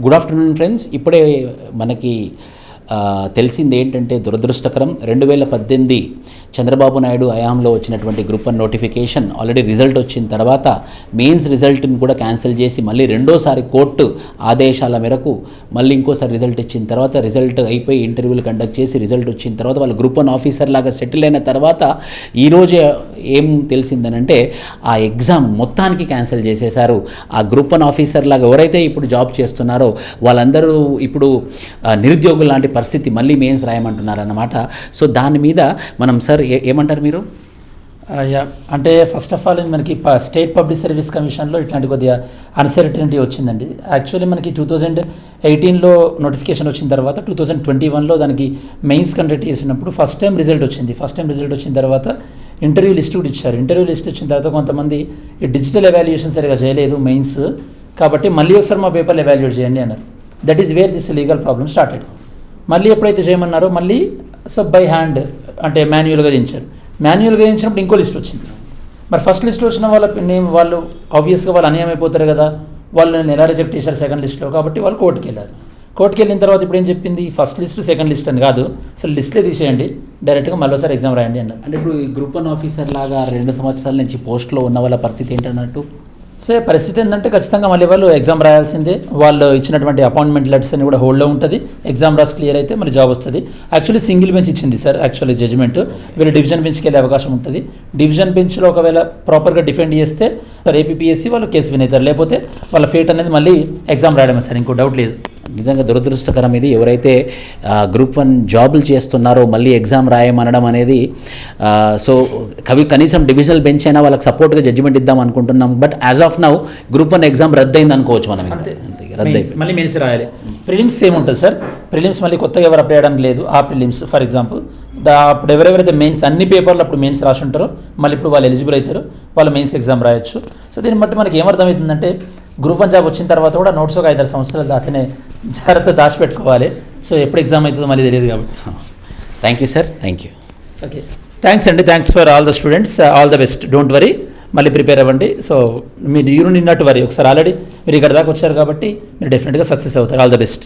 Good afternoon friends. ఇప్పుడే మనకి తెలిసింది ఏంటంటే దురదృష్టకరం, 2018 చంద్రబాబు నాయుడు హయాంలో వచ్చినటువంటి గ్రూప్ 1 నోటిఫికేషన్ ఆల్రెడీ రిజల్ట్ వచ్చిన తర్వాత మెయిన్స్ రిజల్ట్ని కూడా క్యాన్సిల్ చేసి మళ్ళీ రెండోసారి కోర్టు ఆదేశాల మేరకు మళ్ళీ ఇంకోసారి రిజల్ట్ ఇచ్చిన తర్వాత రిజల్ట్ అయిపోయి ఇంటర్వ్యూలు కండక్ట్ చేసి రిజల్ట్ వచ్చిన తర్వాత వాళ్ళు గ్రూప్ 1 ఆఫీసర్ లాగా సెటిల్ అయిన తర్వాత ఈరోజే ఏం తెలిసిందనంటే ఆ ఎగ్జామ్ మొత్తానికి క్యాన్సిల్ చేసేశారు. ఆ గ్రూప్ 1 ఆఫీసర్ లాగా ఎవరైతే ఇప్పుడు జాబ్ చేస్తున్నారో వాళ్ళందరూ ఇప్పుడు నిరుద్యోగులు లాంటి పరిస్థితి, మళ్ళీ మెయిన్స్ రాయమంటున్నారు అన్నమాట. సో దాని మీద మనం సార్ ఏమంటారు మీరు? అంటే ఫస్ట్ ఆఫ్ ఆల్ మనకి స్టేట్ పబ్లిక్ సర్వీస్ కమిషన్లో ఇట్లాంటి కొద్దిగా అన్సర్టనిటీ వచ్చిందండి. యాక్చువల్లీ మనకి 2018లో నోటిఫికేషన్ వచ్చిన తర్వాత 2021లో దానికి మెయిన్స్ కండక్ట్ చేసినప్పుడు ఫస్ట్ టైం రిజల్ట్ వచ్చిన తర్వాత ఇంటర్వ్యూ లిస్ట్ కూడా ఇచ్చారు. ఇంటర్వ్యూ లిస్ట్ వచ్చిన తర్వాత కొంతమంది ఈ డిజిటల్ ఎవాల్యుయేషన్ సరిగా చేయలేదు మెయిన్స్, కాబట్టి మళ్ళీ ఒకసారి మా పేపర్లు ఎవాల్యుయేట్ చేయండి అన్నారు. That is where this legal problem started. మళ్ళీ ఎప్పుడైతే చేయమన్నారో మళ్ళీ బై హ్యాండ్ అంటే మాన్యువల్గా చేయించారు. మాన్యువల్గా చేయించినప్పుడు ఇంకో లిస్ట్ వచ్చింది. మరి ఫస్ట్ లిస్ట్ వచ్చిన వాళ్ళు ఆబ్వియస్గా వాళ్ళు అన్యాయం అయిపోతారు కదా, వాళ్ళు నేను ఎలా రిజెక్ట్ చేశారు సెకండ్ లిస్ట్లో, కాబట్టి వాళ్ళు కోర్టుకి వెళ్ళారు. కోర్టుకి వెళ్ళిన తర్వాత ఇప్పుడు ఏం చెప్పింది, ఫస్ట్ లిస్ట్ సెకండ్ లిస్ట్ అని కాదు, అసలు లిస్ట్లే తీసేయండి, డైరెక్ట్గా మళ్ళీసారి ఎగ్జామ్ రాయండి అన్నారు. అంటే ఇప్పుడు ఈ గ్రూప్ 1 ఆఫీసర్ లాగా 2 సంవత్సరాల నుంచి పోస్ట్లో ఉన్న వాళ్ళ పరిస్థితి ఏంటన్నట్టు? సో పరిస్థితి ఏంటంటే ఖచ్చితంగా మళ్ళీ వాళ్ళు ఎగ్జామ్ రాయాల్సిందే. వాళ్ళు ఇచ్చినటువంటి అపాయింట్మెంట్ లెటర్స్ అని కూడా హోల్డ్లో ఉంటుంది. ఎగ్జామ్ రాసి క్లియర్ అయితే మరి జాబ్ వస్తుంది. యాక్చువల్లీ సింగిల్ బెంచ్ ఇచ్చింది సార్ యాక్చువల్లీ జడ్జిమెంట్. వీళ్ళు డివిజన్ బెంచ్కి వెళ్ళే అవకాశం ఉంటుంది. డివిజన్ బెంచ్లో ఒకవేళ ప్రాపర్గా డిఫెండ్ చేస్తే సార్ ఏపీఎస్సీ వాళ్ళు కేసు వినేతారు, లేకపోతే వాళ్ళ ఫేట్ అనేది మళ్ళీ ఎగ్జామ్ రాయడమే సార్, ఇంకో డౌట్ లేదు. నిజంగా దురదృష్టకరం ఇది. ఎవరైతే గ్రూప్ 1 జాబులు చేస్తున్నారో మళ్ళీ ఎగ్జామ్ రాయమనడం అనేది, సో కనీసం డివిజనల్ బెంచ్ అయినా వాళ్ళకి సపోర్ట్గా జడ్జిమెంట్ ఇద్దాం అనుకుంటున్నాం. But as of now group 1 exam రద్దయింది అనుకోవచ్చు మనం. రద్దయింది, మళ్ళీ మెయిన్స్ రాయాలి. ప్రిలిమ్స్ సేమ్ ఉంటుంది సార్. ప్రిలిమ్స్ మళ్ళీ కొత్తగా ఎవరు అప్లై చేయడానికి లేదు. ఆ ప్రిలిమ్స్ ఫర్ ఎగ్జాంపుల్ అప్పుడు ఎవరెవరైతే మెయిన్స్ అన్ని పేపర్లు అప్పుడు మెయిన్స్ రాసి ఉంటారో మళ్ళీ ఇప్పుడు వాళ్ళు ఎలిజిబుల్ అవుతారు, వాళ్ళు మెయిన్స్ ఎగ్జామ్ రాయొచ్చు. సో దీన్ని బట్టి మనకి ఏమర్థమవుతుందంటే గ్రూప్ 1 జాబ్ వచ్చిన తర్వాత కూడా నోట్స్ ఒక 5-6 సంవత్సరాలు అట్లనే జాగ్రత్త దాచిపెట్టుకోవాలి. సో ఎప్పుడు ఎగ్జామ్ అవుతుందో మళ్ళీ తెలియదు కాబట్టి. Thank you sir, thank you. Okay, thanks అండి. Thanks for all the students, all the best. Don't worry, మళ్ళీ ప్రిపేర్ అవ్వండి. సో మీరు నిన్నట్టు వరీ ఒకసారి ఆల్రెడీ మీరు ఇక్కడ దాకా వచ్చారు కాబట్టి మీరు డెఫినెట్గా సక్సెస్ అవుతారు. All the best.